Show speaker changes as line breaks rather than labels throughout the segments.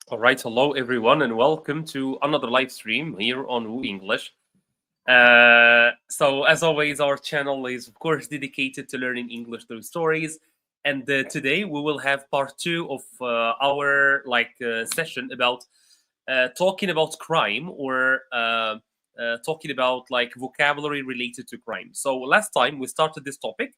All right, hello everyone, and welcome to another live stream here on Woo English. So, as always, our channel is, of course, dedicated to learning English through stories. And today we will have part two of our session about talking about crime or talking about like vocabulary related to crime. So, last time we started this topic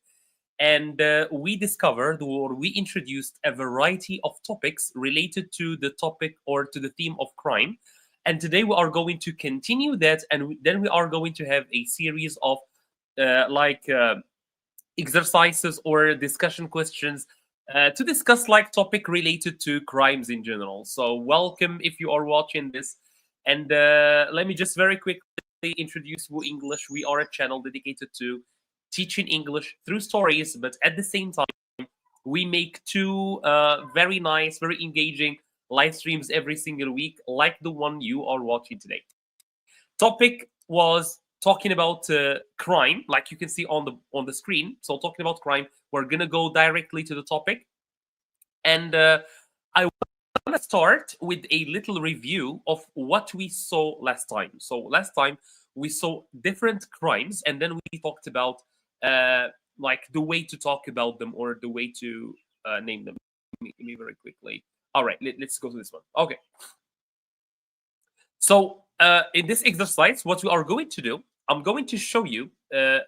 and we discovered or we introduced a variety of topics related to the topic or to the theme of crime. And today we are going to continue that, and then we are going to have a series of exercises or discussion questions to discuss like topic related to crimes in general. So welcome if you are watching this. And let me just very quickly introduce Woo English. We are a channel dedicated to teaching English through stories, but at the same time, we make two very nice, very engaging live streams every single week, like the one you are watching today. Topic was talking about crime, like you can see on the screen. So talking about crime, we're gonna go directly to the topic, and I want to start with a little review of what we saw last time. So last time we saw different crimes, and then we talked about like the way to talk about them or the way to name them. Let me very quickly. All right, let's go to this one. Okay. So in this exercise, what we are going to do, I'm going to show you I'm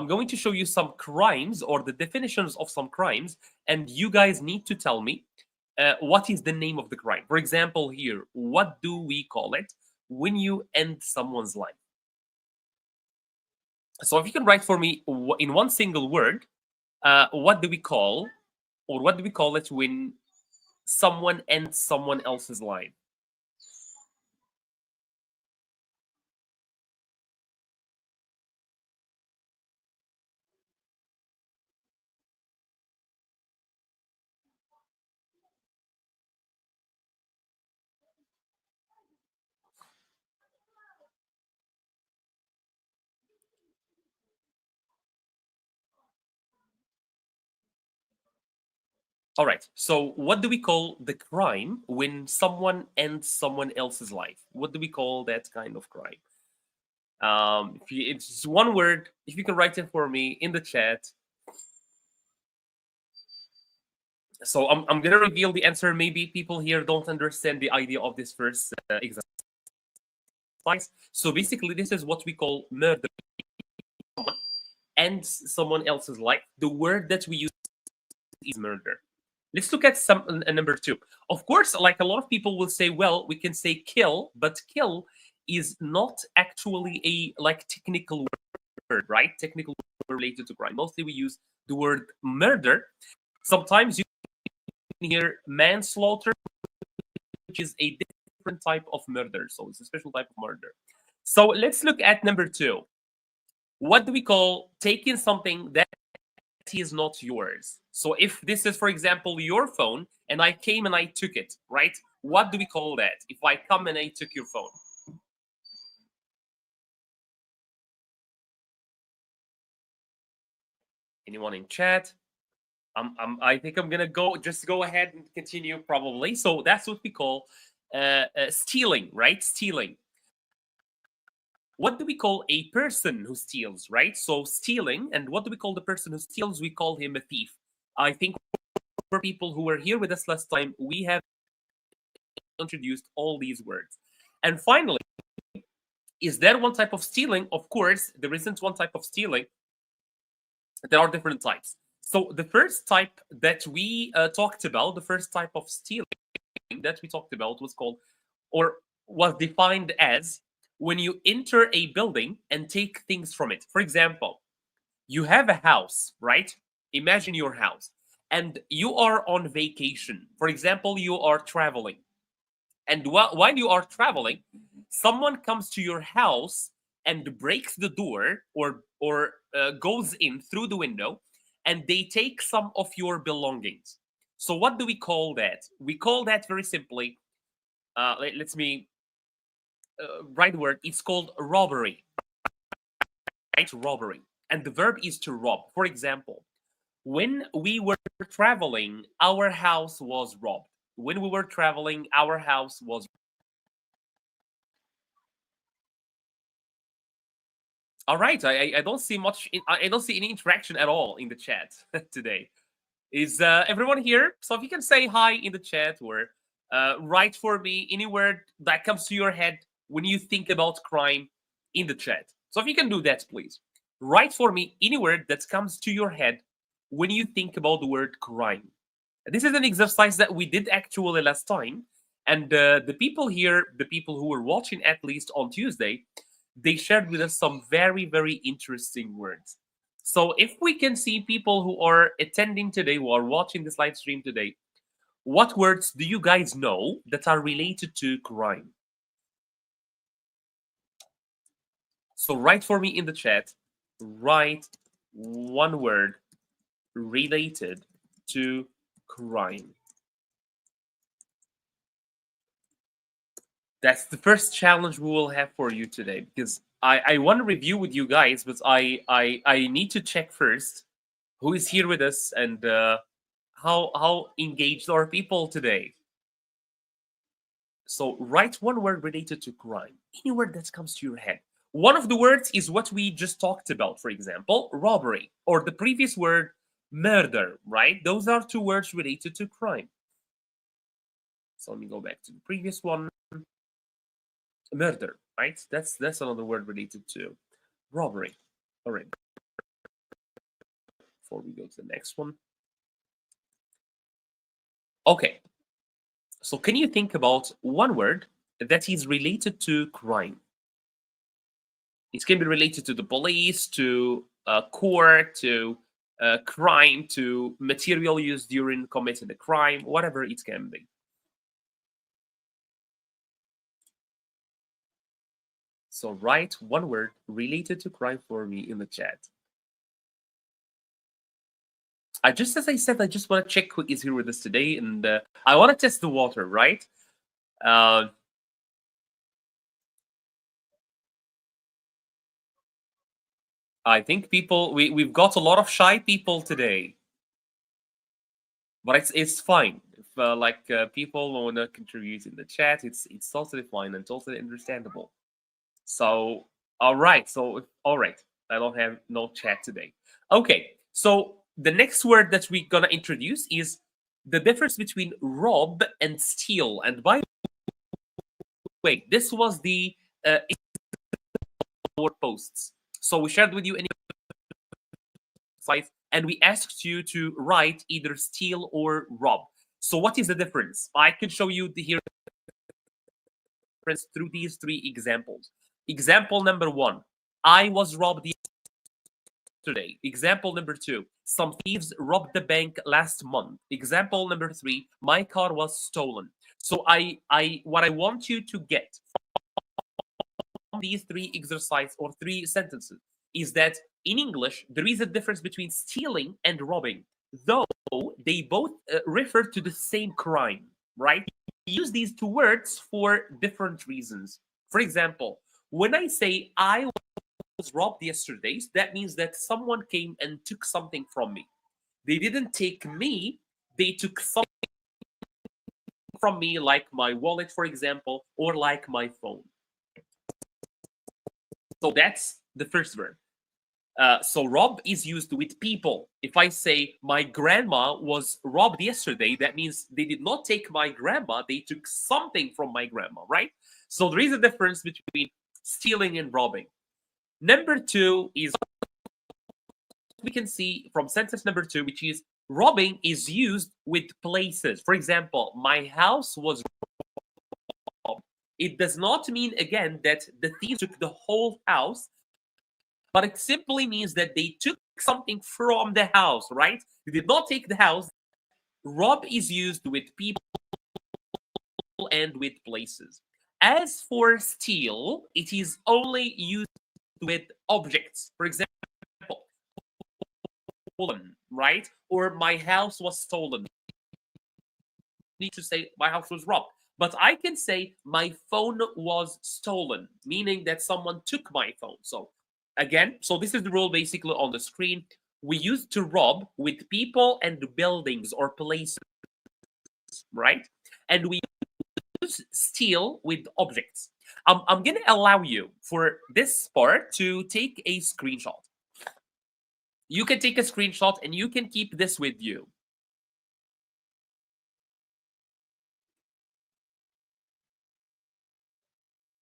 going to show you some crimes or the definitions of some crimes, and you guys need to tell me what is the name of the crime. For example, here, what do we call it when you end someone's life? So if you can write for me in one single word, what do we call, or what do we call it when someone ends someone else's life? All right. So, what do we call the crime when someone ends someone else's life? What do we call that kind of crime? If you, it's just one word. If you can write it for me in the chat. So, I'm gonna reveal the answer. Maybe people here don't understand the idea of this first exercise. So, basically, this is what we call murder. Ends someone else's life. The word that we use is murder. Let's look at some number two. Of course, like a lot of people will say, well, we can say kill, but kill is not actually a like technical word, right? Technical word related to crime. Mostly we use the word murder. Sometimes you can hear manslaughter, which is a different type of murder. So it's a special type of murder. So let's look at number two. What do we call taking something that is not yours? So if this is, for example, your phone and I came and I took it, right? What do we call that? If I come and I took your phone? Anyone in chat? I think I'm gonna go ahead and continue probably. So that's what we call stealing, right? Stealing. What do we call a person who steals, right? So stealing, and what do we call the person who steals? We call him a thief. I think for people who were here with us last time, we have introduced all these words. And finally, is there one type of stealing? Of course, there isn't one type of stealing. There are different types. So the first type that we talked about, the first type of stealing that we talked about was called, or was defined as, when you enter a building and take things from it. For example, you have a house, right? Imagine your house, and you are on vacation. For example, you are traveling. And while you are traveling, someone comes to your house and breaks the door or goes in through the window, and they take some of your belongings. So what do we call that? We call that very simply. Let me write the word. It's called robbery. Right, robbery, and the verb is to rob. For example, When we were traveling, our house was robbed. When we were traveling, our house was. All right. I don't see much. I don't see any interaction at all in the chat today. Is everyone here? So if you can say hi in the chat or write for me any word that comes to your head when you think about crime in the chat. So if you can do that, please write for me any word that comes to your head when you think about the word crime. This is an exercise that we did actually last time, and the people here, the people who were watching at least on Tuesday, they shared with us some very interesting words. So if we can see people who are attending today, who are watching this live stream today, what words do you guys know that are related to crime? So write for me in the chat, write one word related to crime. That's the first challenge we will have for you today, because I want to review with you guys, but I need to check first who is here with us and how engaged are people today. So write one word related to crime, any word that comes to your head. One of the words is what we just talked about, for example, robbery, or the previous word, murder, right? Those are two words related to crime. So let me go back to the previous one. Murder, right? That's another word related to robbery. All right. Before we go to the next one. Okay. So can you think about one word that is related to crime? It can be related to the police, to court, to crime, to material used during committing a crime, whatever it can be. So write one word related to crime for me in the chat. As I said, I just want to check who is here with us today, and I want to test the water, right? I think we've got a lot of shy people today, but it's fine. If people want to contribute in the chat, it's totally fine and totally understandable. So all right, I don't have no chat today. Okay, so the next word that we're gonna introduce is the difference between rob and steal. And by the way, this was the our posts. So we shared with you any sites, and we asked you to write either steal or rob. So what is the difference? I can show you the here difference through these three examples. Example number one: I was robbed yesterday. Example number two: some thieves robbed the bank last month. Example number three: my car was stolen. So what I want you to get from these three exercises or three sentences is that in English there is a difference between stealing and robbing, though they both refer to the same crime, right? We use these two words for different reasons. For example, when I say I was robbed yesterday, that means that someone came and took something from me. They didn't take me, they took something from me, like my wallet, for example, or like my phone. So that's the first word. So rob is used with people. If I say my grandma was robbed yesterday, that means they did not take my grandma, they took something from my grandma, right? So there is a difference between stealing and robbing. Number two is we can see from sentence number two, which is robbing is used with places. For example, my house was robbed. It does not mean, again, that the thieves took the whole house, but it simply means that they took something from the house, right? They did not take the house. Rob is used with people and with places. As for steal, it is only used with objects. For example, stolen, right? Or my house was stolen. Need to say my house was robbed. But I can say my phone was stolen, meaning that someone took my phone. So again, so this is the rule basically on the screen. we use to rob with people and buildings or places, right? And we use steal with objects. I'm gonna allow you for this part to take a screenshot. You can take a screenshot and you can keep this with you.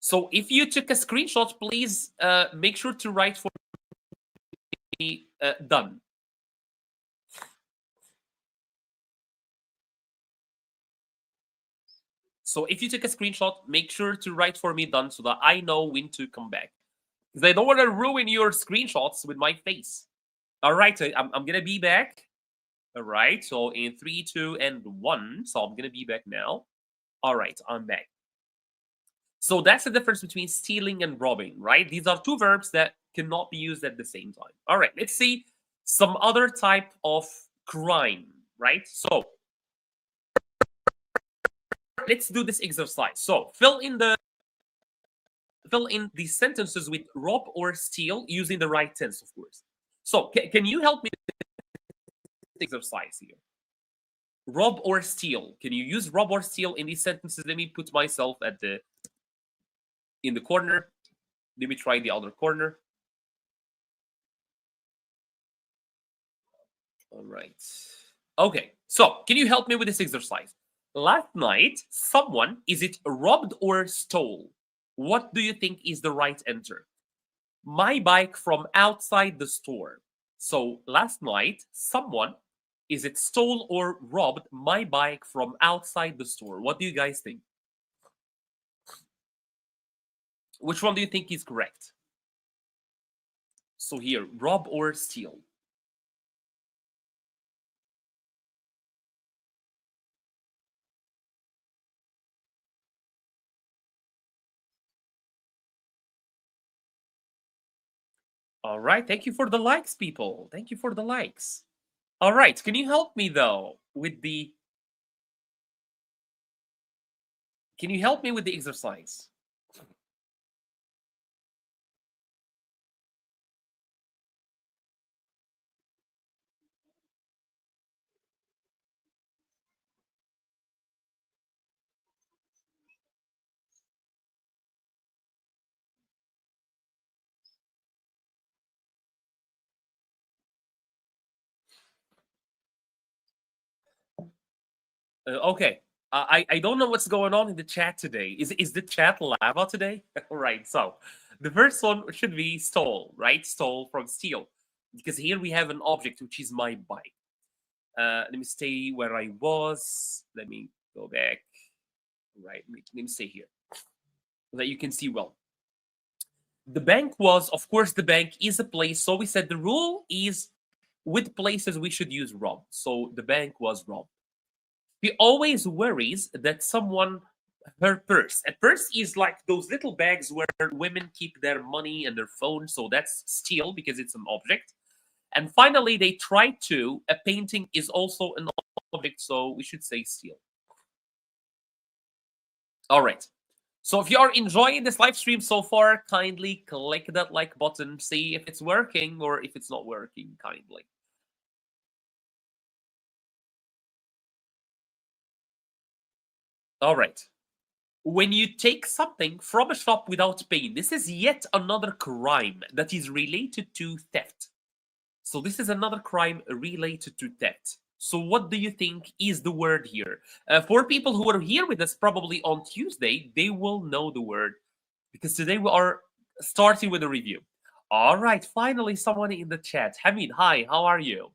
So if you took a screenshot, please make sure to write for me done. So if you took a screenshot, make sure to write for me done so that I know when to come back. Because I don't want to ruin your screenshots with my face. All right, so I'm going to be back. All right, so in 3, 2, and 1. So I'm going to be back now. All right, I'm back. So that's the difference between stealing and robbing, right? These are two verbs that cannot be used at the same time. All right, let's see some other type of crime, right? So let's do this exercise. So fill in these sentences with rob or steal using the right tense, of course. So can you help me with this exercise here? Rob or steal. Can you use rob or steal in these sentences? Let me put myself in the corner. Let me try the other corner. All right. Okay. So can you help me with this exercise? Last night, someone, is it robbed or stole? What do you think is the right answer? My bike from outside the store. So last night, someone, is it stole or robbed my bike from outside the store? What do you guys think? Which one do you think is correct? So here, rob or steal? All right. Thank you for the likes, people. Thank you for the likes. All right. Can you help me though with the? Can you help me with the exercise? Okay. I don't know what's going on in the chat today. Is the chat lava today? All right. So the first one should be stole, right? Stole from steal, because here we have an object which is my bike. Let me stay where I was. Let me go back. Right. Let me stay here so that you can see well. The bank was, of course, the bank is a place. So we said the rule is with places we should use rob. So the bank was robbed. He always worries that someone her purse. A purse is like those little bags where women keep their money and their phone. So that's steal because it's an object. And finally, they try to. A painting is also an object, so we should say steal. All right. So if you are enjoying this live stream so far, kindly click that like button, see if it's working or if it's not working, kindly. All right. When you take something from a shop without paying, this is yet another crime that is related to theft. So this is another crime related to theft. So what do you think is the word here? For people who are here with us probably on Tuesday, they will know the word because today we are starting with a review. All right, finally someone in the chat. Hamid, hi, how are you?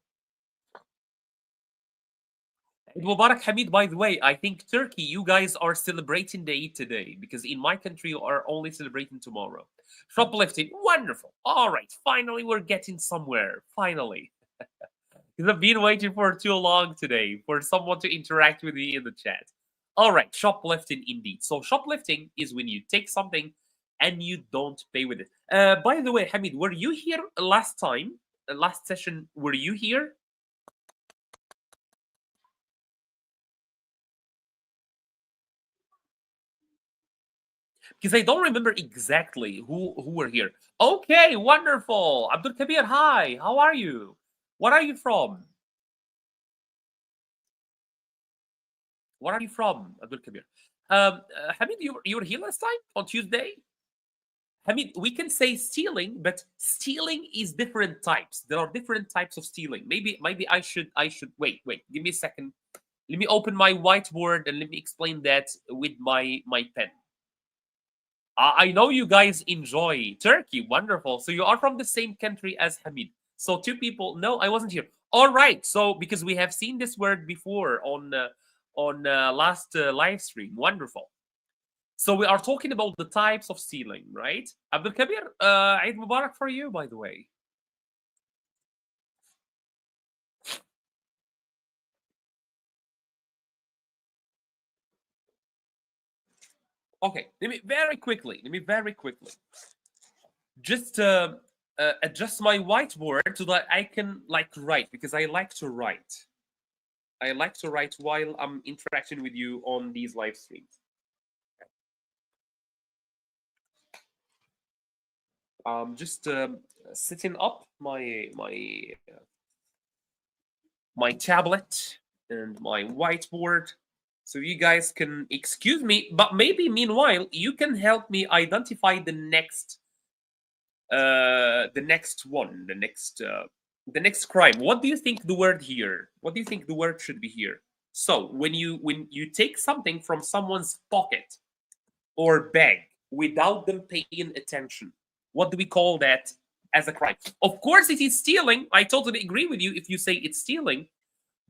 Eid Mubarak, Hamid, by the way, I think Turkey, you guys are celebrating the Eid today because in my country, you are only celebrating tomorrow. Shoplifting, wonderful. All right, finally, we're getting somewhere. Finally. Because I've been waiting for too long today for someone to interact with me in the chat. All right, shoplifting indeed. So, shoplifting is when you take something and you don't pay with it. By the way, Hamid, were you here last time? Last session, were you here? Because I don't remember exactly who were here. Okay, wonderful. Abdul Kabir, hi. How are you? What are you from? Where are you from, Abdul Kabir? Hamid, you were here last time on Tuesday? Hamid, we can say stealing, but stealing is different types. There are different types of stealing. Maybe I should wait. Give me a second. Let me open my whiteboard and let me explain that with my pen. I know you guys enjoy Turkey. Wonderful. So you are from the same country as Hamid. So two people. No, I wasn't here. All right. So because we have seen this word before on last live stream. Wonderful. So we are talking about the types of stealing, right? Abdul Kabir, Eid Mubarak for you, by the way. Okay, let me very quickly. Just adjust my whiteboard so that I can like write because I like to write. I like to write while I'm interacting with you on these live streams. Just setting up my tablet and my whiteboard so you guys can excuse me, but maybe meanwhile you can help me identify the next one, the next crime. What do you think the word here? What do you think the word should be here? So when you take something from someone's pocket or bag without them paying attention, what do we call that as a crime? Of course, it is stealing. I totally agree with you if you say it's stealing,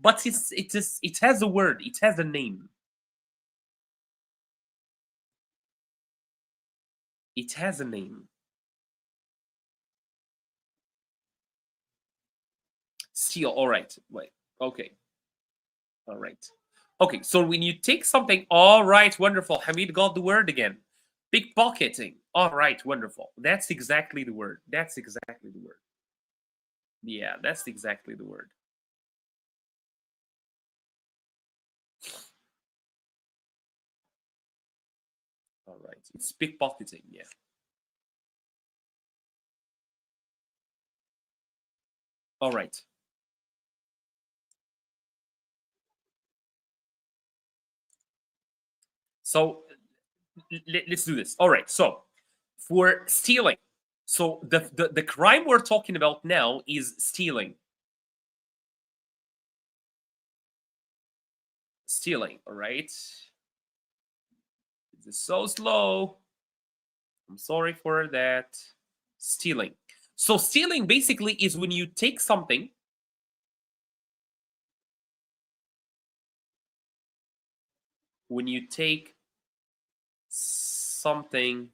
but it has a word. It has a name. It has a name. Steal. All right. Wait. Okay. All right. Okay. So when you take something, all right, wonderful. Hamid got the word again. Pickpocketing. All right, wonderful. That's exactly the word. That's exactly the word. Yeah, that's exactly the word. All right. It's pickpocketing. Yeah. All right. So let's do this. All right. So for stealing, so the crime we're talking about now is stealing. Stealing. All right. This is so slow. I'm sorry for that. Stealing. So stealing basically is when you take something. When you take something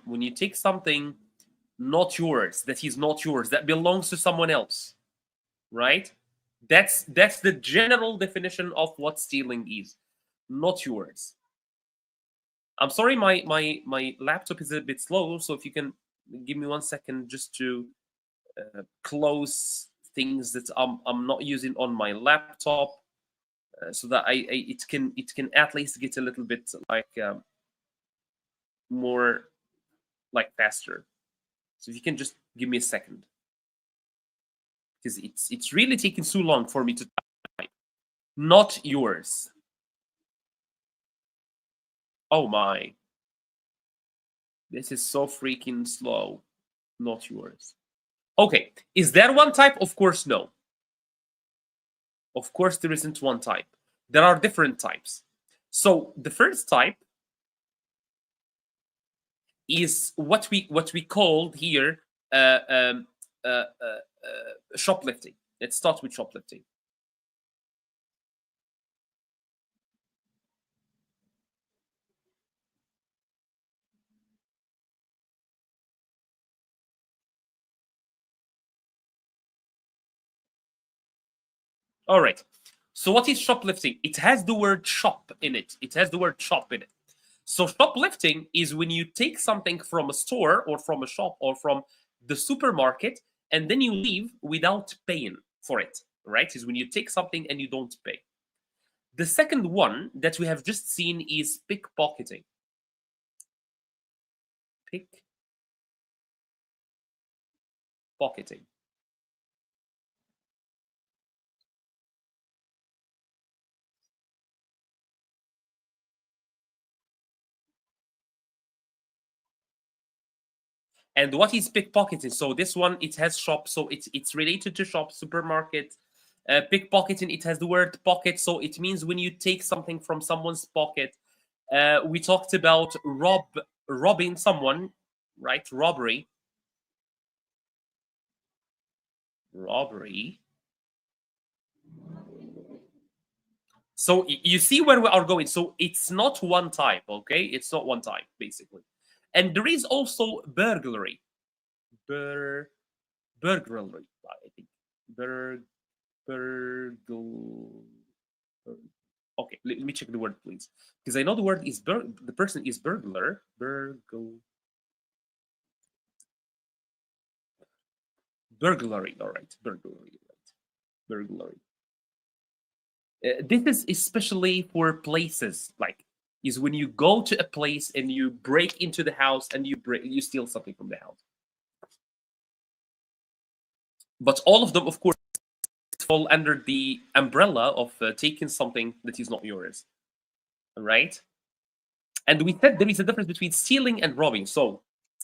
when you take something not yours, that is not yours, that belongs to someone else, right? That's the general definition of what stealing is. Not yours. I'm sorry, my laptop is a bit slow, so if you can give me 1 second just to close things that I'm not using on my laptop, so that it can at least get a little bit like more like faster. So if you can just give me a second, because it's really taking so long for me to type. Not yours. Oh my. This is so freaking slow. Not yours. Okay. Is there one type? Of course, no. Of course, there isn't one type. There are different types. So the first type is what we called here shoplifting. Let's start with shoplifting. All right. So what is shoplifting? It has the word shop in it. It has the word shop in it. So shoplifting is when you take something from a store or from a shop or from the supermarket and then you leave without paying for it, right? Is when you take something and you don't pay. The second one that we have just seen is pickpocketing. Pickpocketing. And what is pickpocketing? So this one, it has shop, so it's related to shop, supermarket. Pickpocketing, it has the word pocket, so it means when you take something from someone's pocket. We talked about robbing someone, right? Robbery. So you see where we are going. So it's not one type, okay? It's not one type, basically. And there is also burglary. Burglary, I think. Burgle. Okay, let me check the word, please, because I know the word is the person is burglar. Burglary. All right, burglary. Right, burglary. This is especially for places like is when you go to a place and you break into the house and you steal something from the house. But all of them, of course, fall under the umbrella of taking something that is not yours, right? And we said there is a difference between stealing and robbing. So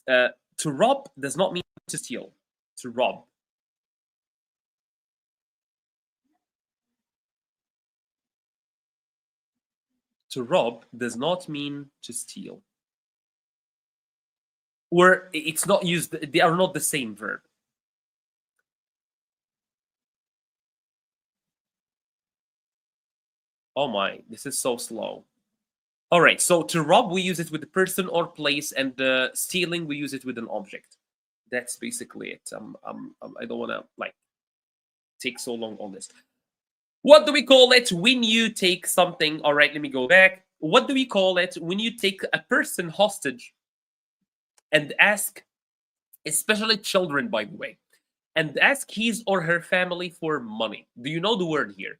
to rob does not mean to steal. To rob. To rob does not mean to steal. Or it's not used, they are not the same verb. Oh my, this is so slow. All right, so to rob, we use it with the person or place, and stealing, we use it with an object. That's basically it. I don't want to like take so long on this. What do we call it when you take something? All right, let me go back. What do we call it when you take a person hostage and ask, especially children, by the way, and ask his or her family for money? Do you know the word here?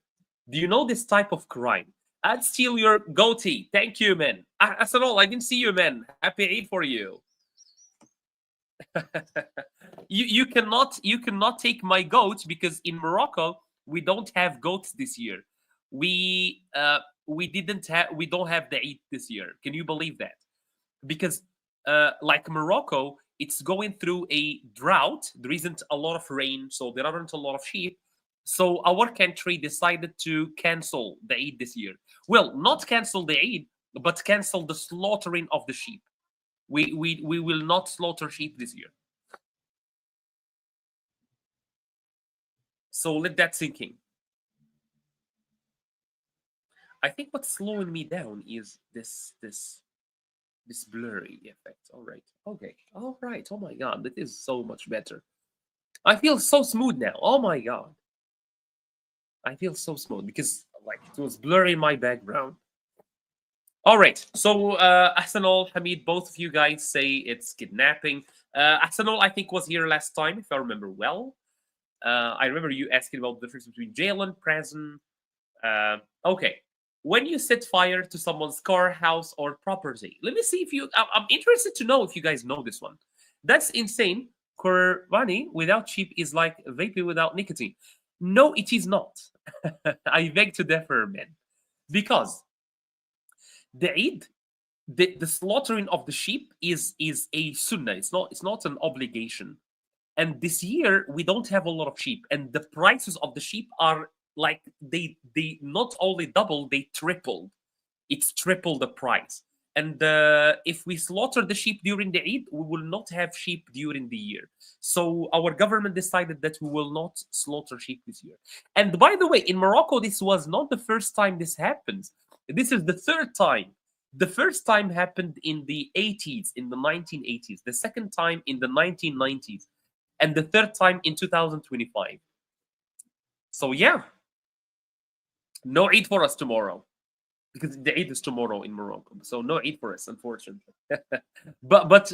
Do you know this type of crime? I'd steal your goatee. Thank you, man. After all, I didn't see you, man. Happy Eid for you. You cannot take my goat because in Morocco we don't have goats this year. We don't have the Eid this year. Can you believe that? Because like Morocco, it's going through a drought. There isn't a lot of rain, so there aren't a lot of sheep. So our country decided to cancel the Eid this year. Well, not cancel the Eid, but cancel the slaughtering of the sheep. We will not slaughter sheep this year. So let that sink in. I think what's slowing me down is this blurry effect. All right. Okay. All right. Oh my god, that is so much better. I feel so smooth now. Oh my god. I feel so smooth because like it was blurry in my background. All right. So Ahsanul, Hamid, both of you guys say it's kidnapping. Ahsanul, I think, was here last time, if I remember well. I remember you asking about the difference between jail and prison. Okay. When you set fire to someone's car, house, or property, let me see if you. I'm interested to know if you guys know this one. That's insane. Qurbani without sheep is like vaping without nicotine. No, it is not. I beg to differ, man. Because the Eid, the slaughtering of the sheep is a sunnah. It's not an obligation. And this year we don't have a lot of sheep, and the prices of the sheep are like they not only double, they tripled. It's triple the price. And if we slaughter the sheep during the Eid, we will not have sheep during the year. So our government decided that we will not slaughter sheep this year. And by the way, in Morocco, this was not the first time this happens. This is the third time. The first time happened in the 80s, in the 1980s. The second time in the 1990s. And the third time in 2025. So yeah, no Eid for us tomorrow because the Eid is tomorrow in Morocco. So no Eid for us, unfortunately. but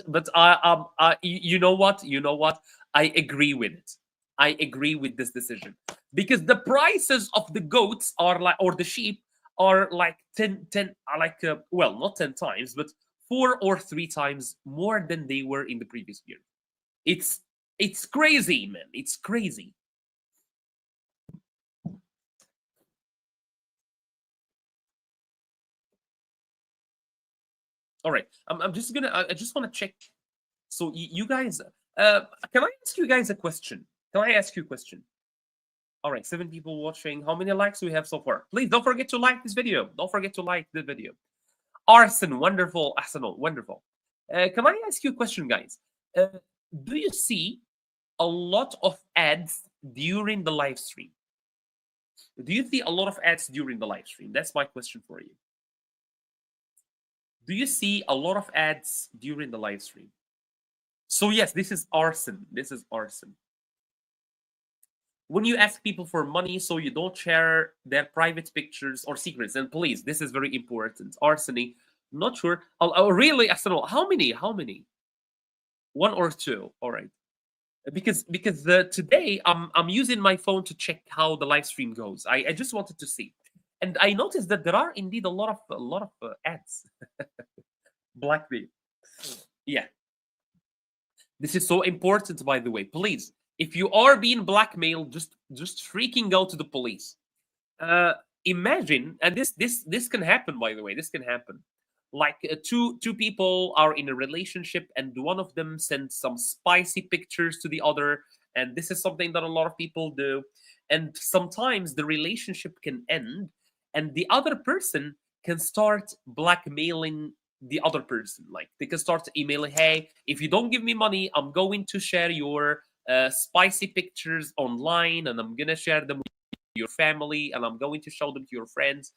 you know what? You know what? I agree with it. I agree with this decision because the prices of the goats are like, or the sheep are like 10 like well, not 10 times, but 4 or 3 times more than they were in the previous year. It's it's crazy, man. It's crazy. All right, I'm just gonna I just want to check. So you guys, can I ask you guys a question? Can I ask you a question? All right, 7 people watching. How many likes do we have so far? Please don't forget to like this video. Don't forget to like the video. Arson, wonderful. Arsenal, wonderful. Can I ask you a question, guys? Uh, do you see a lot of ads during the live stream? Do you see a lot of ads during the live stream? That's my question for you. Do you see a lot of ads during the live stream? So yes, this is arson. This is arson. When you ask people for money so you don't share their private pictures or secrets, and please, this is very important. Arsony, not sure. Oh, really? Arsenal, how many? How many? 1 or 2. All right. Because today I'm using my phone to check how the live stream goes. I just wanted to see, and I noticed that there are indeed a lot of ads. Blackmail. Yeah, this is so important, by the way. Please, if you are being blackmailed, just freaking go to the police. Imagine, and this can happen, by the way. This can happen. Like two people are in a relationship, and one of them sends some spicy pictures to the other, and this is something that a lot of people do. And sometimes the relationship can end, and the other person can start blackmailing the other person. Like they can start emailing, "Hey, if you don't give me money, I'm going to share your spicy pictures online, and I'm gonna share them with your family, and I'm going to show them to your friends."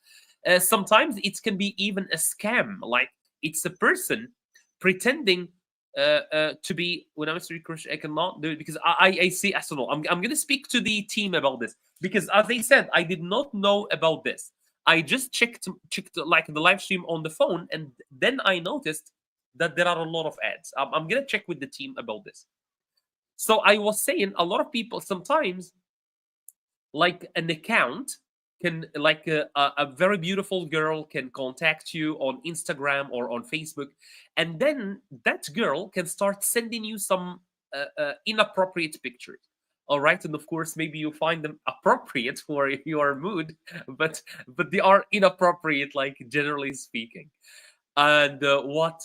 Sometimes it can be even a scam. Like it's a person pretending to be. When I'm Mr. Crush, I cannot do it because I see Arsenal. I'm going to speak to the team about this because, as I said, I did not know about this. I just checked like the live stream on the phone, and then I noticed that there are a lot of ads. I'm going to check with the team about this. So I was saying a lot of people sometimes, like an account can, like a very beautiful girl can contact you on Instagram or on Facebook, and then that girl can start sending you some inappropriate pictures. All right, and of course maybe you find them appropriate for your mood, but they are inappropriate, like generally speaking. And what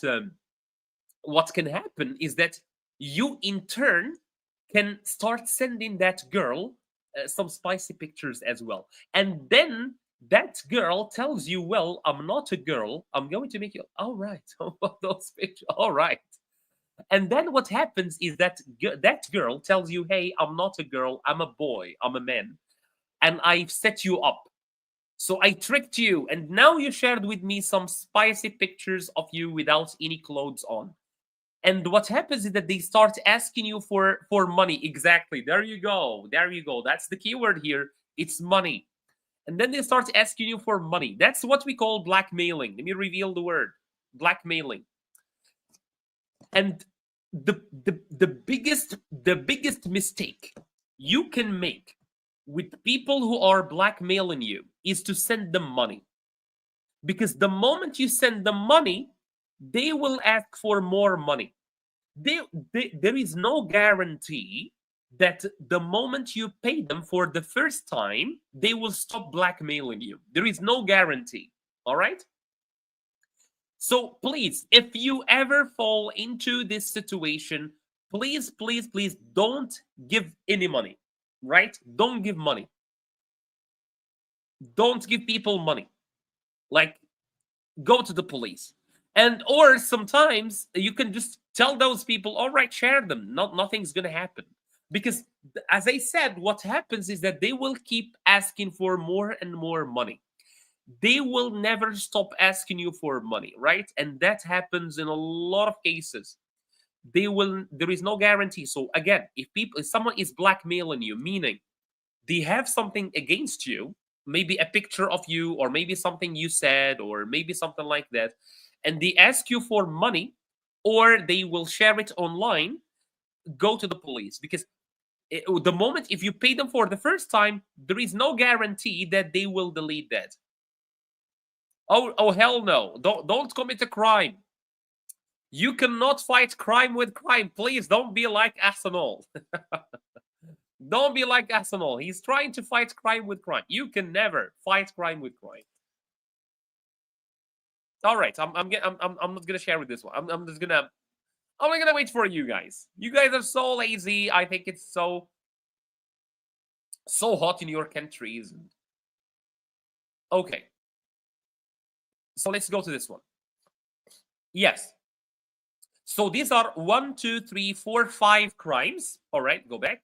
can happen is that you in turn can start sending that girl some spicy pictures as well. And then that girl tells you, "Well, I'm not a girl. I'm going to make you." All right. Those pictures. All right. And then what happens is that that girl tells you, "Hey, I'm not a girl. I'm a boy. I'm a man. And I've set you up. So I tricked you. And now you shared with me some spicy pictures of you without any clothes on." And what happens is that they start asking you for money. Exactly, there you go, there you go, that's the keyword here. It's money. And then they start asking you for money. That's what we call blackmailing. Let me reveal the word: blackmailing. And the biggest mistake you can make with people who are blackmailing you is to send them money, because the moment you send them money, they will ask for more money. There is no guarantee that the moment you pay them for the first time, they will stop blackmailing you. There is no guarantee. All right? So please, if you ever fall into this situation, please, please, please don't give any money. Right? Don't give money. Don't give people money. Like, go to the police. And or sometimes you can just tell those people, "All right, share them. Nothing's gonna happen." Because as I said, what happens is that they will keep asking for more and more money. They will never stop asking you for money, right? And that happens in a lot of cases. There is no guarantee. So again, if someone is blackmailing you, meaning they have something against you, maybe a picture of you, or maybe something you said, or maybe something like that, and they ask you for money, or they will share it online, go to the police. Because the moment if you pay them for the first time, there is no guarantee that they will delete that. Oh, hell no. Don't commit a crime. You cannot fight crime with crime. Please don't be like Arsenal. Don't be like Arsenal. He's trying to fight crime with crime. You can never fight crime with crime. All right, I'm not gonna share with this one. I'm just gonna I'm not gonna wait for you guys. You guys are so lazy. I think it's so hot in your countries. Okay, so let's go to this one. Yes. So these are 1, 2, 3, 4, 5 crimes. All right, go back.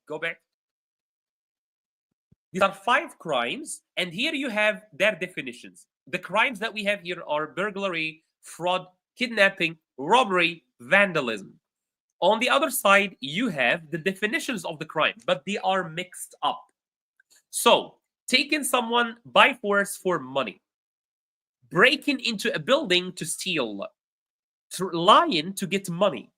These are 5 crimes, and here you have their definitions. The crimes that we have here are burglary, fraud, kidnapping, robbery, vandalism. On the other side, you have the definitions of the crime, but they are mixed up. So, taking someone by force for money, breaking into a building to steal, lying to get money,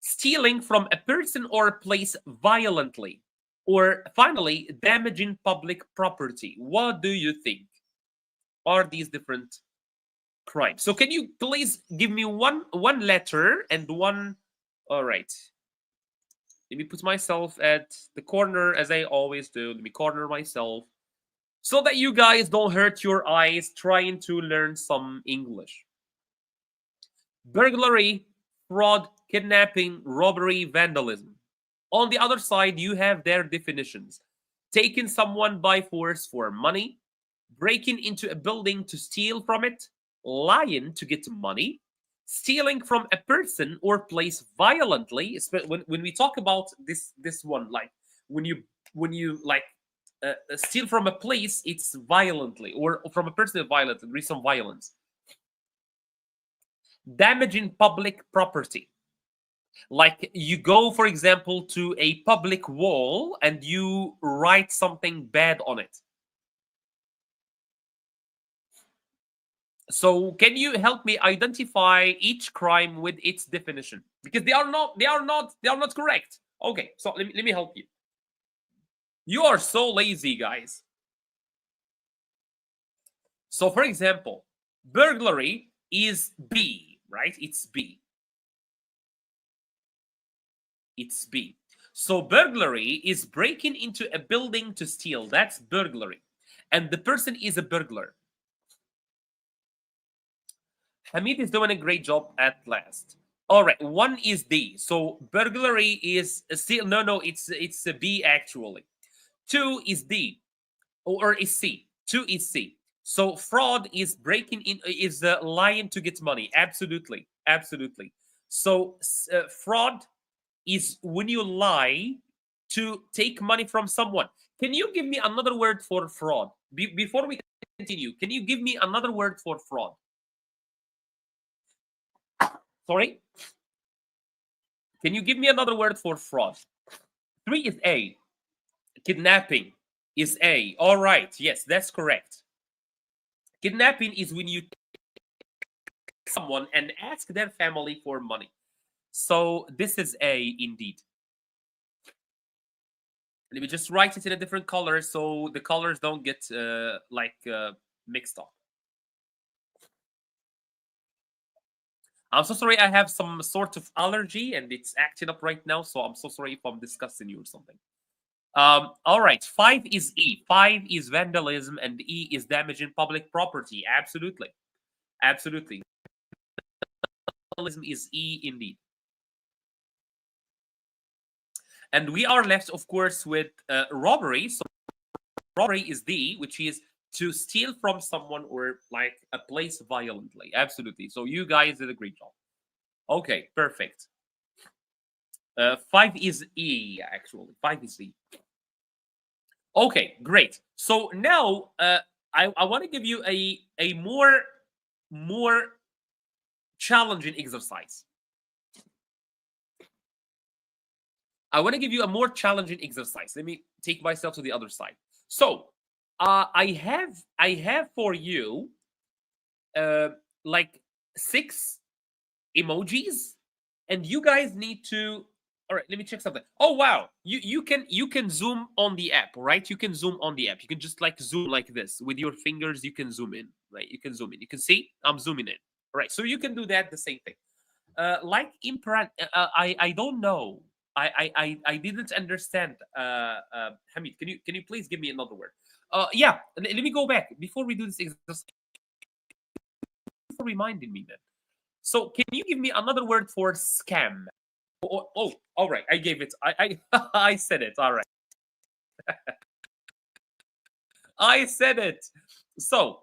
stealing from a person or a place violently, or finally, damaging public property. What do you think are these different crimes? So can you please give me one letter and one... All right. Let me put myself at the corner as I always do. Let me corner myself so that you guys don't hurt your eyes trying to learn some English. Burglary, fraud, kidnapping, robbery, vandalism. On the other side, you have their definitions. Taking someone by force for money, breaking into a building to steal from it, lying to get money, stealing from a person or place violently. When we talk about this one, like when you like steal from a place, it's violently, or from a person violently, there is some violence. Damaging public property, like you go, for example, to a public wall and you write something bad on it. So can you help me identify each crime with its definition? Because they are not correct. Okay, so let me help you. You are so lazy, guys. So for example, burglary is B, right? It's B. It's B. So burglary is breaking into a building to steal. That's burglary. And the person is a burglar. Hamid is doing a great job at last. All right, 1 is D. So burglary is still no, it's a B actually. 2 is D, or is C. 2 is C. So fraud is breaking in, is lying to get money. Absolutely. So fraud is when you lie to take money from someone. Can you give me another word for fraud? Before we continue, can you give me another word for fraud? Sorry? Can you give me another word for fraud? 3 is A. Kidnapping is A. All right. Yes, that's correct. Kidnapping is when you take someone and ask their family for money. So this is A indeed. Let me just write it in a different color so the colors don't get mixed up. I'm so sorry, I have some sort of allergy and it's acting up right now, so I'm so sorry if I'm disgusting you or something. All right, 5 is E. 5 is vandalism and E is damaging public property. Absolutely. Vandalism is E indeed. And we are left, of course, with robbery. So robbery is D, which is to steal from someone or like a place violently. Absolutely. So you guys did a great job. Okay, perfect. 5 is E, actually. 5 is E. Okay, great. So now I want to give you a more challenging exercise. I want to give you a more challenging exercise. Let me take myself to the other side. So I have for you like 6 emojis, and you guys need to All right, let me check something. Oh wow, you can zoom on the app, right? You can zoom on the app. You can just like zoom like this with your fingers. You can zoom in, right? You can zoom in. You can see I'm zooming in. All right, so you can do that the same thing. Like I don't know. I didn't understand. Hamid, can you please give me another word? Yeah, let me go back before we do this exercise. For reminding me then. So can you give me another word for scam? Oh, all right. I gave it. I said it. All right. I said it. So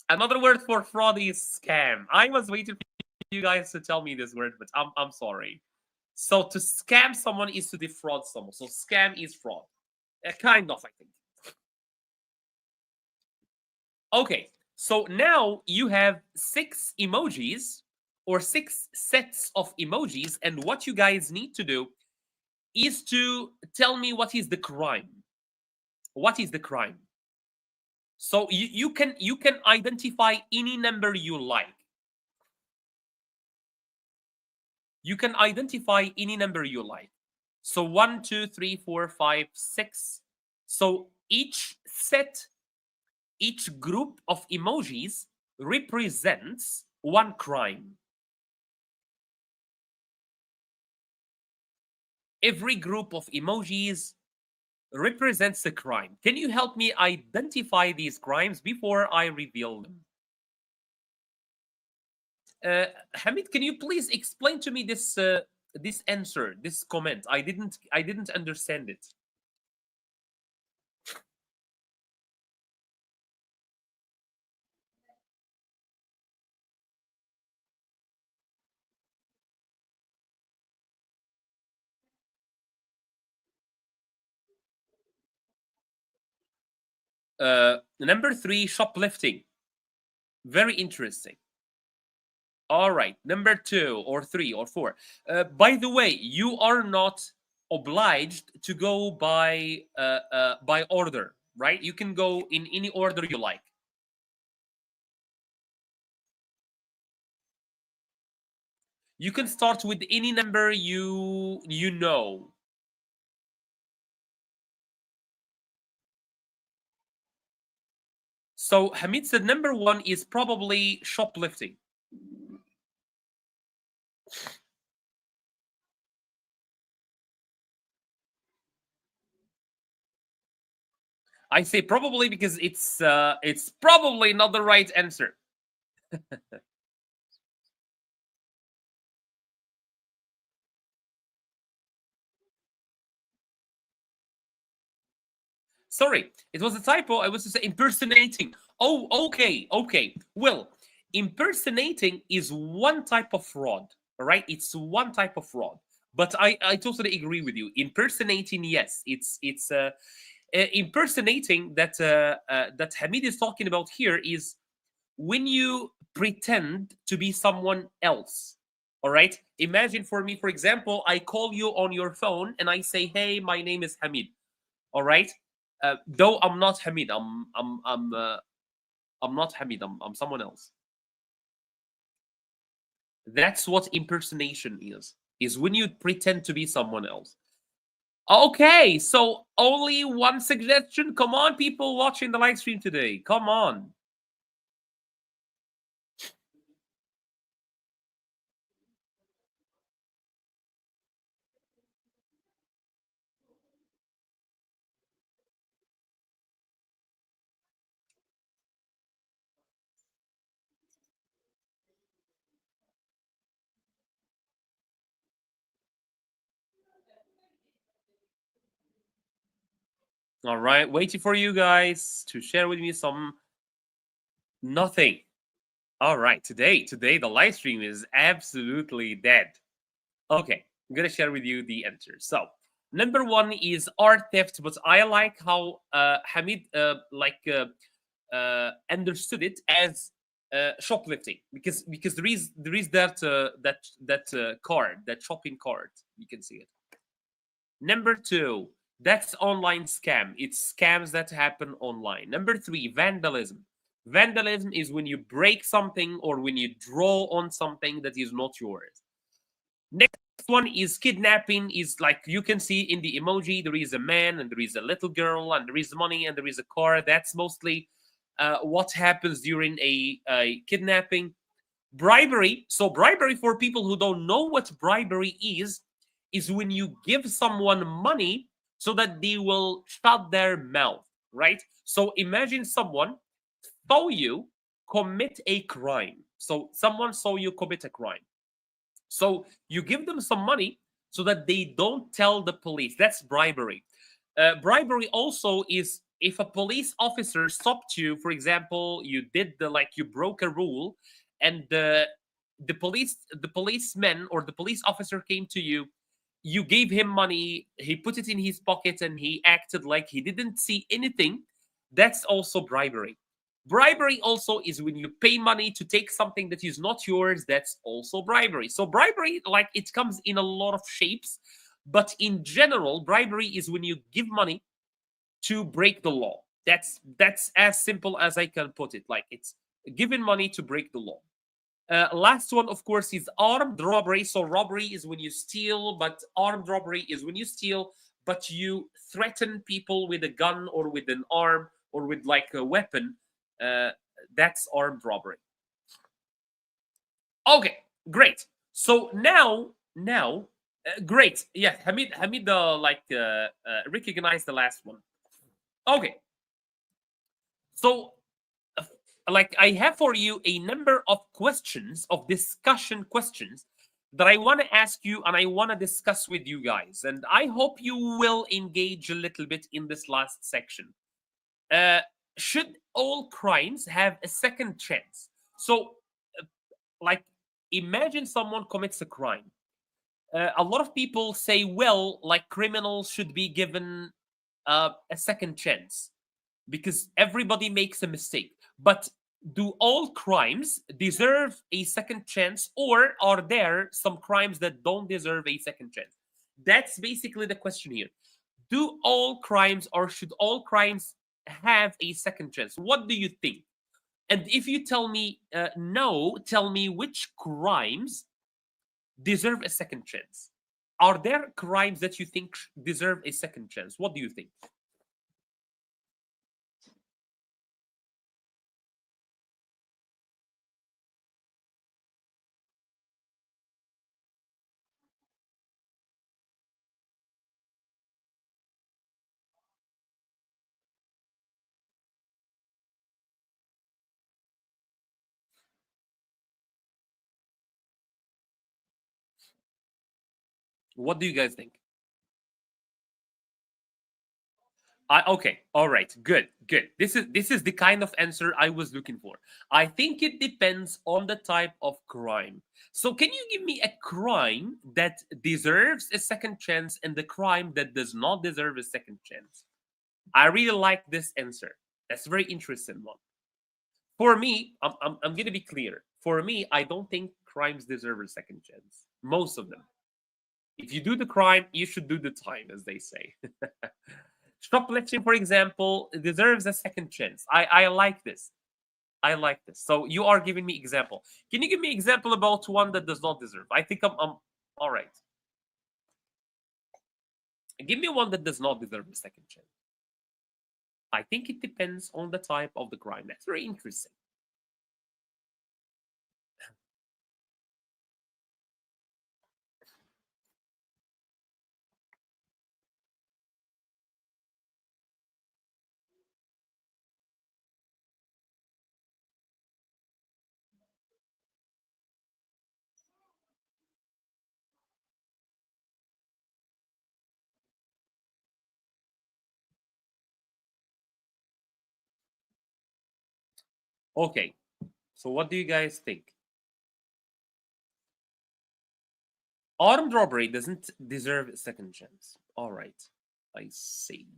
another word for fraud is scam. I was waiting for you guys to tell me this word, but I'm sorry. So to scam someone is to defraud someone. So scam is fraud. Kind of, I think. Okay. So now you have 6 emojis or 6 sets of emojis, and what you guys need to do is to tell me what is the crime. What is the crime? So you can identify any number you like. You can identify any number you like. So 1, 2, 3, 4, 5, 6. So each set, each group of emojis represents one crime. Every group of emojis represents a crime. Can you help me identify these crimes before I reveal them? Hamid, can you please explain to me this answer, this comment? I didn't understand it. Number 3, shoplifting. Very interesting. All right, number 2 or 3 or 4. By the way, you are not obliged to go by order, right? You can go in any order you like. You can start with any number you know. So Hamid said number 1 is probably shoplifting. I say probably because it's probably not the right answer. Sorry, it was a typo. I was to say impersonating. Oh, okay. Well, impersonating is one type of fraud. All right, it's one type of fraud. But I totally agree with you. Impersonating, yes, it's impersonating that Hamid is talking about here is when you pretend to be someone else. All right, imagine for me, for example, I call you on your phone and I say, hey, my name is Hamid. All right, though I'm not Hamid, I'm not Hamid, I'm someone else. That's what impersonation is when you pretend to be someone else. Okay, so only one suggestion. Come on, people watching the live stream today, come on. All right, waiting for you guys to share with me some nothing. All right, today the live stream is absolutely dead. Okay, I'm gonna share with you the answer. So number 1 is art theft, but I like how Hamid understood it as shoplifting because there is that card, that shopping card. You can see it. Number 2, that's online scam. It's scams that happen online. Number 3, vandalism. Vandalism is when you break something or when you draw on something that is not yours. Next one is kidnapping. Is like you can see in the emoji, there is a man and there is a little girl and there is money and there is a car. That's mostly what happens during a kidnapping. Bribery. So bribery, for people who don't know what bribery is when you give someone money so that they will shut their mouth, right? So imagine someone saw you commit a crime. So someone saw you commit a crime. So you give them some money so that they don't tell the police. That's bribery. Bribery also is if a police officer stopped you, for example, you did you broke a rule, and the policeman or the police officer came to you, you gave him money, he put it in his pocket, and he acted like he didn't see anything. That's also bribery. Bribery also is when you pay money to take something that is not yours. That's also bribery. So bribery, like, it comes in a lot of shapes, but in general, bribery is when you give money to break the law. That's as simple as I can put it. Like, it's giving money to break the law. Last one, of course, is armed robbery. So robbery is when you steal, but armed robbery is when you steal, but you threaten people with a gun or with an arm or with like a weapon. That's armed robbery. Okay, great. So now, great. Yeah, Hamid, recognized the last one. Okay. So, like, I have for you a number of questions, of discussion questions that I want to ask you and I want to discuss with you guys. And I hope you will engage a little bit in this last section. Should all crimes have a second chance? So, like, imagine someone commits a crime. A lot of people say, well, like, criminals should be given a second chance because everybody makes a mistake. But do all crimes deserve a second chance, or are there some crimes that don't deserve a second chance? That's basically the question here. Do all crimes, or should all crimes have a second chance? What do you think? And if you tell me no, tell me which crimes deserve a second chance. Are there crimes that you think deserve a second chance? What do you think? What do you guys think? Okay, all right, good. This is the kind of answer I was looking for. I think it depends on the type of crime. So can you give me a crime that deserves a second chance and the crime that does not deserve a second chance? I really like this answer. That's a very interesting one. For me, I'm gonna be clear. For me, I don't think crimes deserve a second chance. Most of them. If you do the crime, you should do the time, as they say. Shoplifting, for example, deserves a second chance. I like this. I like this. So you are giving me example. Can you give me example about one that does not deserve? I think I'm all right. Give me one that does not deserve a second chance. I think it depends on the type of the crime. That's very interesting. Okay. So what do you guys think? Armed robbery doesn't deserve a second chance. All right. I see.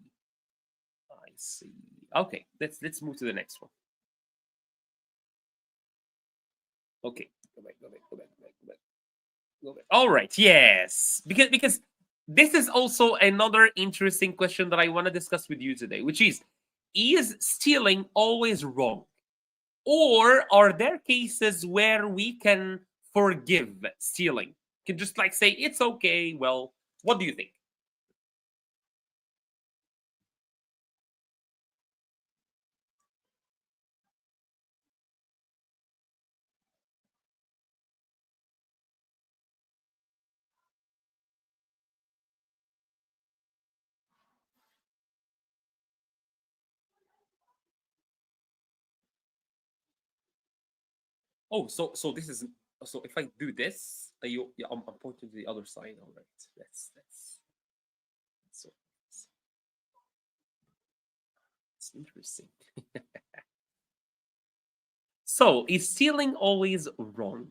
I see. Okay, let's move to the next one. Okay. Go back, go back, go back, go back, go back. Go back. All right, yes. Because this is also another interesting question that I want to discuss with you today, which is stealing always wrong? Or are there cases where we can forgive stealing? can just like say it's okay. Well, what do you think? Oh, so this is so if I do this, you yeah, I'm pointing to the other side. All right, that's so it's interesting. So is stealing always wrong?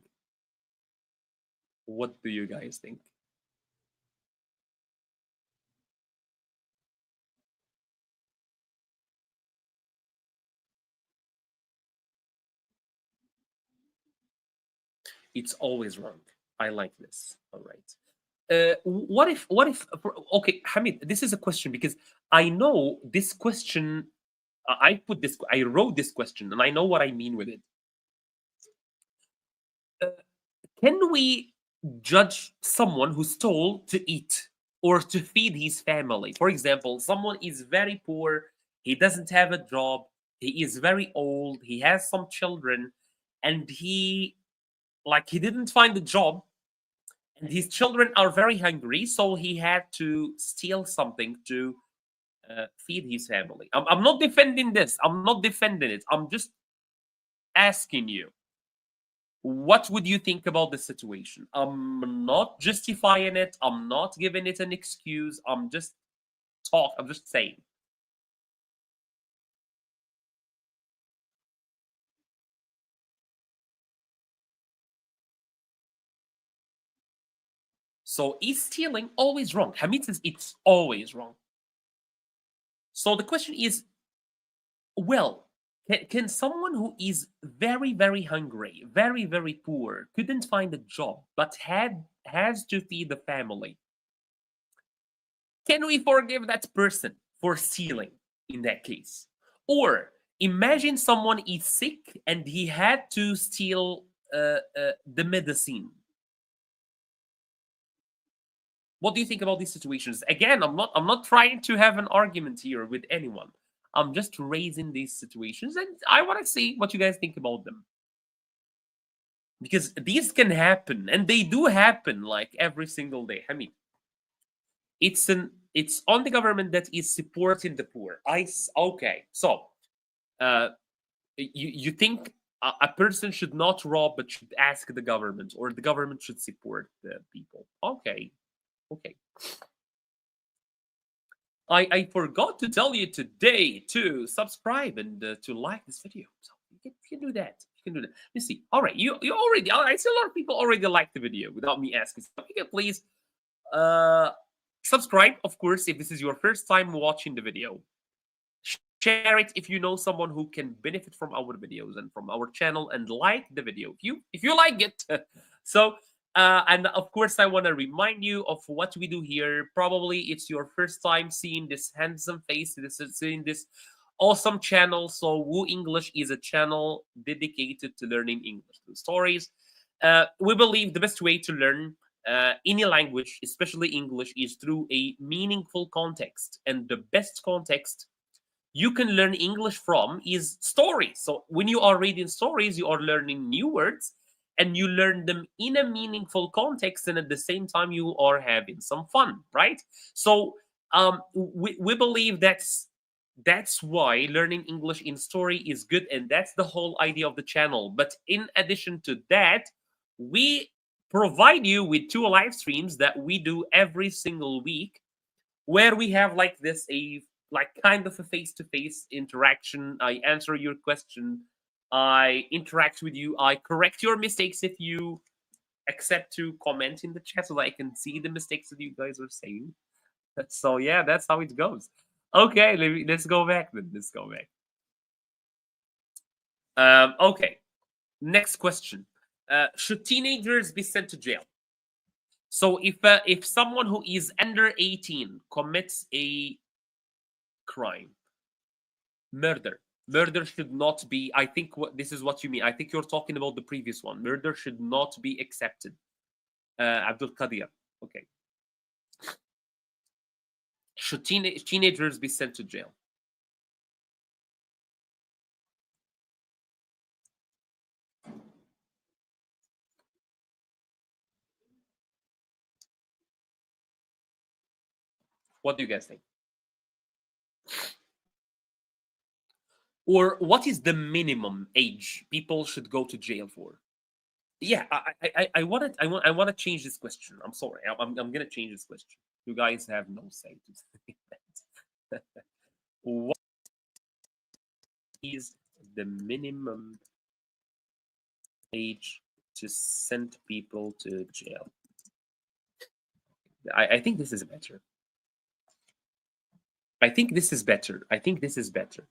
What do you guys think? It's always wrong. I like this. All right. What if okay, Hamid, this is a question because I know this question. I wrote this question and I know what I mean with it. Uh, can we judge someone who stole to eat or to feed his family? For example, someone is very poor, he doesn't have a job, he is very old, he has some children, and he didn't find a job, and his children are very hungry, so he had to steal something to feed his family. I'm not defending this. I'm not defending it. I'm just asking you, what would you think about the situation? I'm not justifying it. I'm not giving it an excuse. I'm just saying. So is stealing always wrong? Hamid says it's always wrong. So the question is, well, can someone who is very, very hungry, very, very poor, couldn't find a job, but has to feed the family, can we forgive that person for stealing in that case? Or imagine someone is sick and he had to steal the medicine. What do you think about these situations? Again, I'm not trying to have an argument here with anyone. I'm just raising these situations and I want to see what you guys think about them. Because these can happen and they do happen like every single day. I mean, it's on the government that is supporting the poor. Okay, so uh, you think a person should not rob but should ask the government, or the government should support the people? Okay, okay. I forgot to tell you today to subscribe and to like this video. So you can do that. You can do that. Let's see. All right, you already. I see a lot of people already like the video without me asking. So you can please uh subscribe, of course, if this is your first time watching the video. Share it if you know someone who can benefit from our videos and from our channel, and like the video if you like it. So and of course I want to remind you of what we do here. Probably it's your first time seeing this handsome face, seeing this awesome channel. So Woo English is a channel dedicated to learning English through stories. We believe the best way to learn any language, especially English, is through a meaningful context, and the best context you can learn English from is stories. So when you are reading stories, you are learning new words and you learn them in a meaningful context, and at the same time you are having some fun, right? So we believe that's why learning English in story is good, and that's the whole idea of the channel. But in addition to that, we provide you with 2 live streams that we do every single week, where we have like this a like kind of a face-to-face interaction. I answer your question, I interact with you, I correct your mistakes if you accept to comment in the chat so that I can see the mistakes that you guys are saying. So yeah, that's how it goes. Okay, let's go back then. Let's go back. Okay, next question. Should teenagers be sent to jail? So if someone who is under 18 commits a crime, murder should not be, I think this is what you mean. I think you're talking about the previous one. Murder should not be accepted. Abdul Qadir. Okay. Should teenagers be sent to jail? What do you guys think? Or what is the minimum age people should go to jail for? Yeah, I want to change this question. I'm sorry, I'm gonna change this question. You guys have no say to say that. What is the minimum age to send people to jail? I think this is better. I think this is better. I think this is better.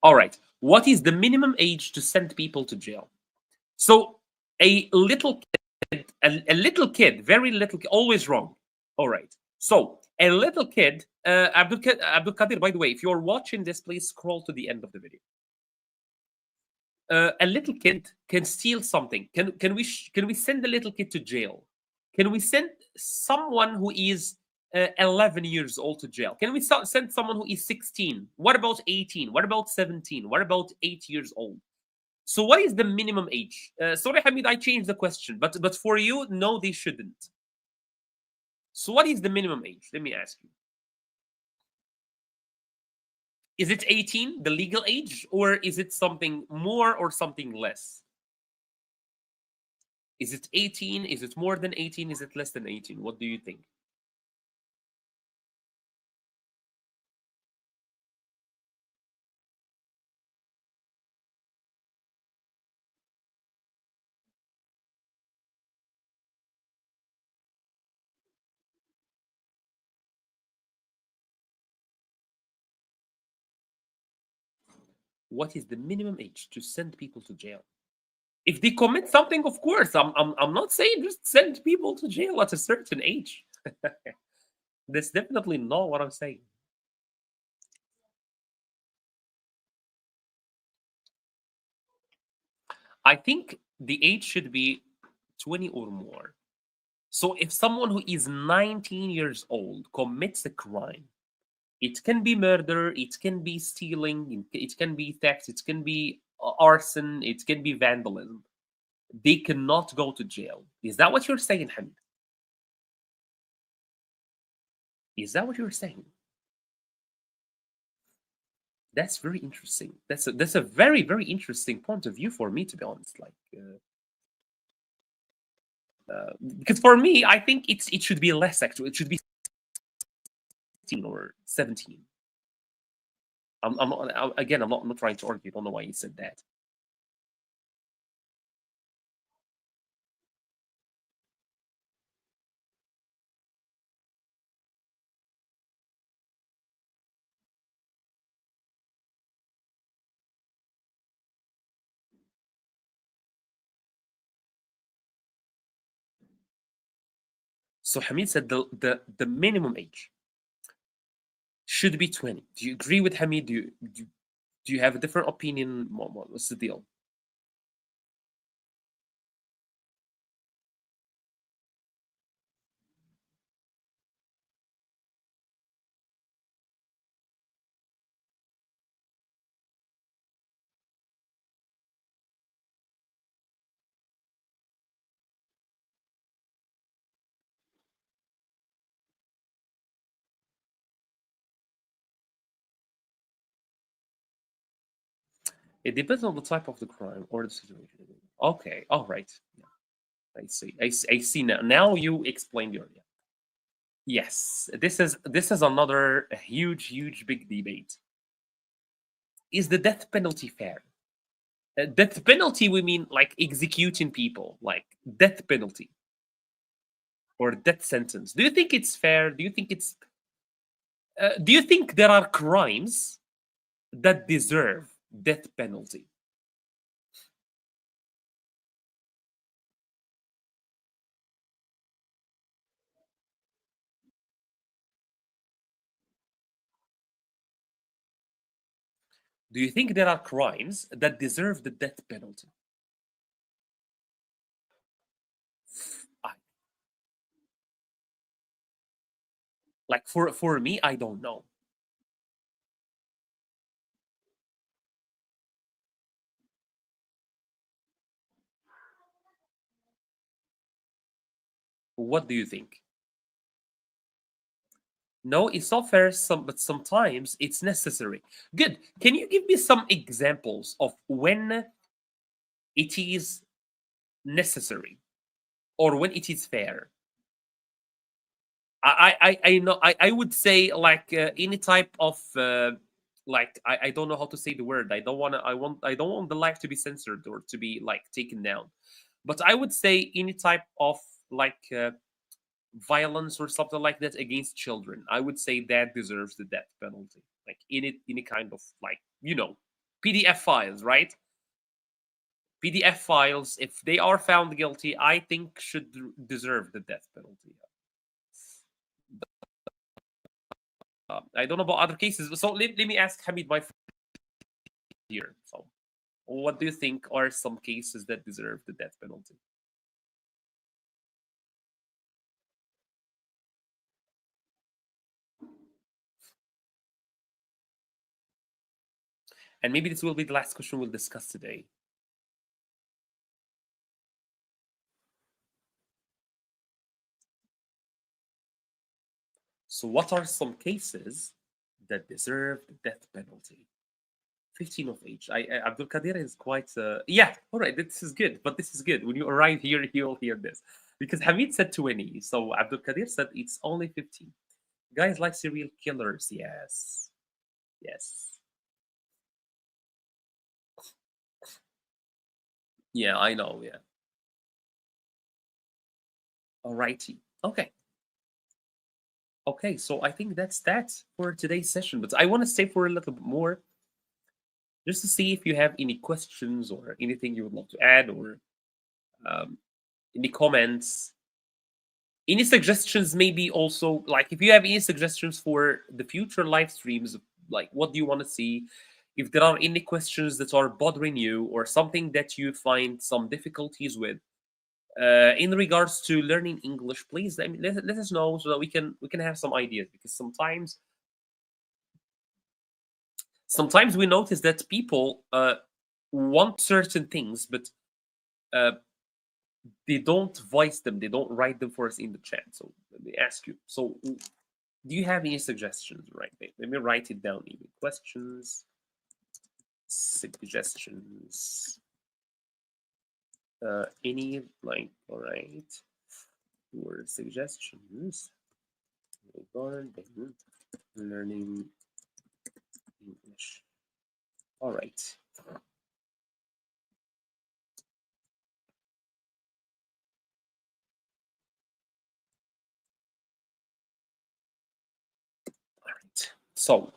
All right. What is the minimum age to send people to jail? So a little kid, a little kid, very little, always wrong. All right. So a little kid, Abdul Qadir, by the way, if you're watching this, please scroll to the end of the video. A little kid can steal something. Can we send the little kid to jail? Can we send someone who is 11 years old to jail? Can we send someone who is 16? What about 18? What about 17? What about 8 years old? So what is the minimum age? Sorry, Hamid, I changed the question, but for you, no, they shouldn't. So what is the minimum age? Let me ask you. Is it 18, the legal age, or is it something more or something less? Is it 18? Is it more than 18? Is it less than 18? What do you think? What is the minimum age to send people to jail? If they commit something, of course, I'm not saying just send people to jail at a certain age. That's definitely not what I'm saying. I think the age should be 20 or more. So if someone who is 19 years old commits a crime, it can be murder, it can be stealing, it can be theft, it can be arson, it can be vandalism. They cannot go to jail. Is that what you're saying, Hamid? Is that what you're saying? That's very interesting. That's a very very interesting point of view for me, to be honest. Like, because for me, I think it should be less actually. It should be 16 or 17. I'm not again. I'm not trying to argue. I don't know why you said that. So Hamid said the minimum age should be 20. Do you agree with Hamid? Do you have a different opinion? What's the deal? It depends on the type of the crime or the situation. Okay, all right. Yeah, I see. I see now. Now you explained your. Yeah. Yes, this is another huge big debate. Is the death penalty fair? Death penalty, we mean like executing people, like death penalty or death sentence. Do you think it's fair? Do you think it's? Do you think there are crimes that deserve death penalty? Do you think there are crimes that deserve the death penalty? I, like for me, I don't know. What do you think? No, it's not fair, but sometimes it's necessary. Good. Can you give me some examples of when it is necessary or when it is fair? I know I would say like any type of like I don't know how to say the word. I don't want the life to be censored or to be like taken down. But I would say any type of like violence or something like that against children. I would say that deserves the death penalty. Like any kind of like PDF files, right? PDF files, if they are found guilty, I think should deserve the death penalty. I don't know about other cases, so let me ask Hamid, my friend here. So, what do you think are some cases that deserve the death penalty? And maybe this will be the last question we'll discuss today. So, what are some cases that deserve the death penalty? 15 of age. Abdul Qadir is quite. Yeah, all right, this is good. But this is good. When you arrive here, you'll hear this. Because Hamid said 20. So, Abdul Qadir said it's only 15. Guys like serial killers. Yes. Yes. Yeah, I know. Yeah. All righty. Okay. Okay, so I think that's that for today's session. But I want to stay for a little bit more just to see if you have any questions or anything you would love to add or um, any comments, any suggestions. Maybe also like if you have any suggestions for the future live streams, like what do you want to see? If there are any questions that are bothering you or something that you find some difficulties with in regards to learning English, please let us know so that we can have some ideas because sometimes we notice that people want certain things, but uh, they don't voice them. They don't write them for us in the chat. So let me ask you. So, do you have any suggestions? Right, let me write it down. Even questions, suggestions. Any like all right, or suggestions regarding learning English. All right. All right. So,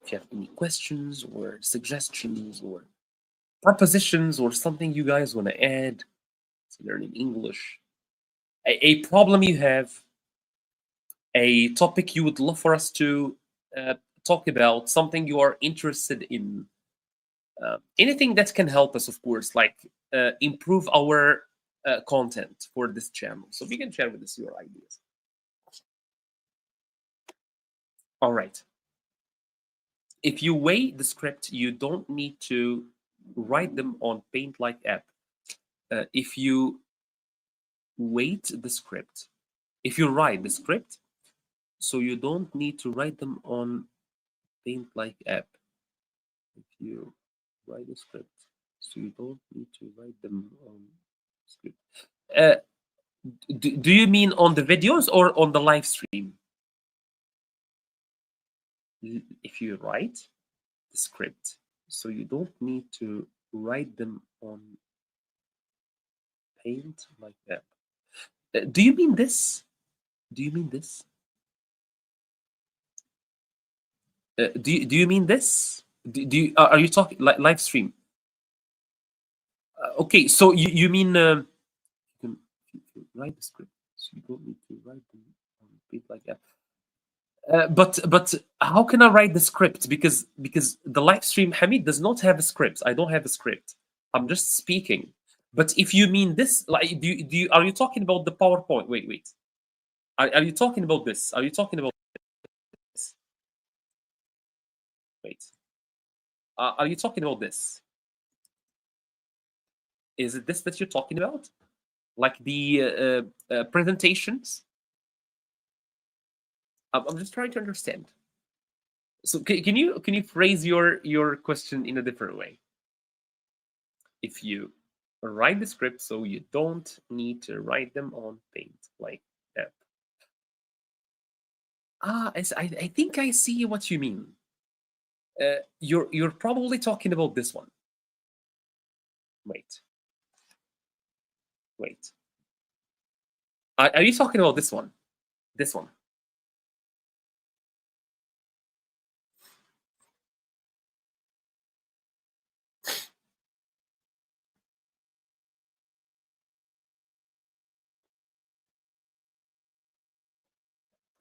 if you have any questions or suggestions or propositions or something you guys want to add to learning English, a problem you have, a topic you would love for us to uh, talk about, something you are interested in, anything that can help us, of course, like improve our content for this channel. So we can share with us your ideas. All right. If you weigh the script, you don't need to write them on Paint like app. If you weight the script, if you write the script, so you don't need to write them on Paint like app. If you write a script, so you don't need to write them on script. Uh, do you mean on the videos or on the live stream? If you write the script, so you don't need to write them on Paint like that. Do you mean this? Do you mean this? Do you mean this? Do you, are you talking like live stream? Okay, so you mean you can write the script, so you don't need to write them on Paint like that. But how can I write the script? Because the live stream, Hamid, does not have a script. I don't have a script. I'm just speaking. But if you mean this, like, are you talking about the PowerPoint? Wait. Are you talking about this? Are you talking about this? Wait. Are you talking about this? Is it this that you're talking about? Like the presentations? I'm just trying to understand. So can you phrase your question in a different way? If you write the script so you don't need to write them on Paint like that. I think I see what you mean. You're probably talking about this one. Wait. Are you talking about this one? This one.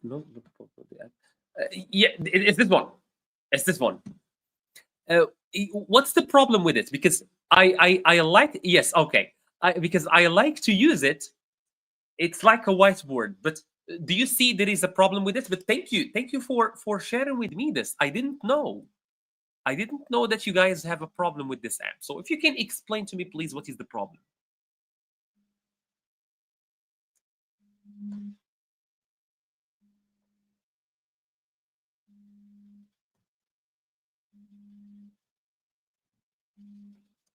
No, yeah, it's this one. It's this one. What's the problem with it? Because I like, yes, okay. Because I like to use it. It's like a whiteboard, but do you see there is a problem with it? But thank you for sharing with me this. I didn't know that you guys have a problem with this app. So if you can explain to me, please, what is the problem?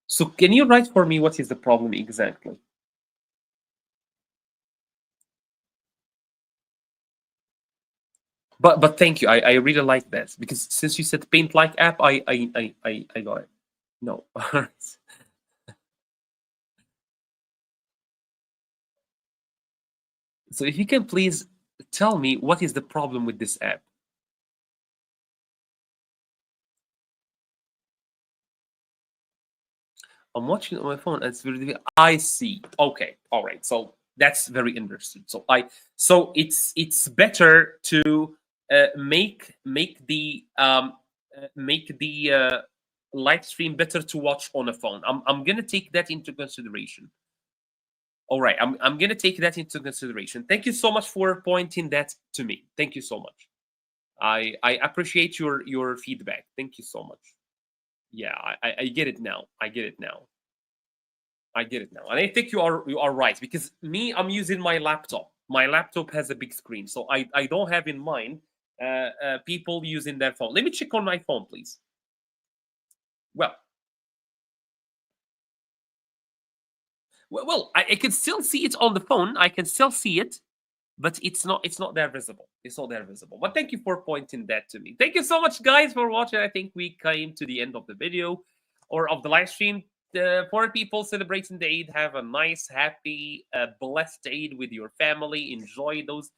So can you write for me what is the problem exactly? But thank you. I really like that, because since you said Paint like app, I got it. No. So if you can please tell me what is the problem with this app. I'm watching it on my phone and it's very, I see. Okay. All right. So that's very interesting. So it's better to make the live stream better to watch on a phone. I'm gonna take that into consideration. All right, I'm gonna take that into consideration. Thank you so much for pointing that to me. Thank you so much. I appreciate your feedback. Thank you so much. Yeah, I get it now. I get it now. I get it now. And I think you are right, because me, I'm using my laptop. My laptop has a big screen, so I don't have in mind people using their phone. Let me check on my phone, please. Well, I can still see it on the phone. I can still see it, but it's not there visible. It's not there visible. But thank you for pointing that to me. Thank you so much, guys, for watching. I think we came to the end of the video or of the live stream. For people celebrating the Eid, have a nice, happy, blessed Eid with your family. Enjoy those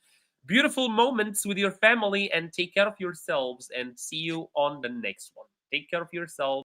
beautiful moments with your family and take care of yourselves, and see you on the next one. Take care of yourself.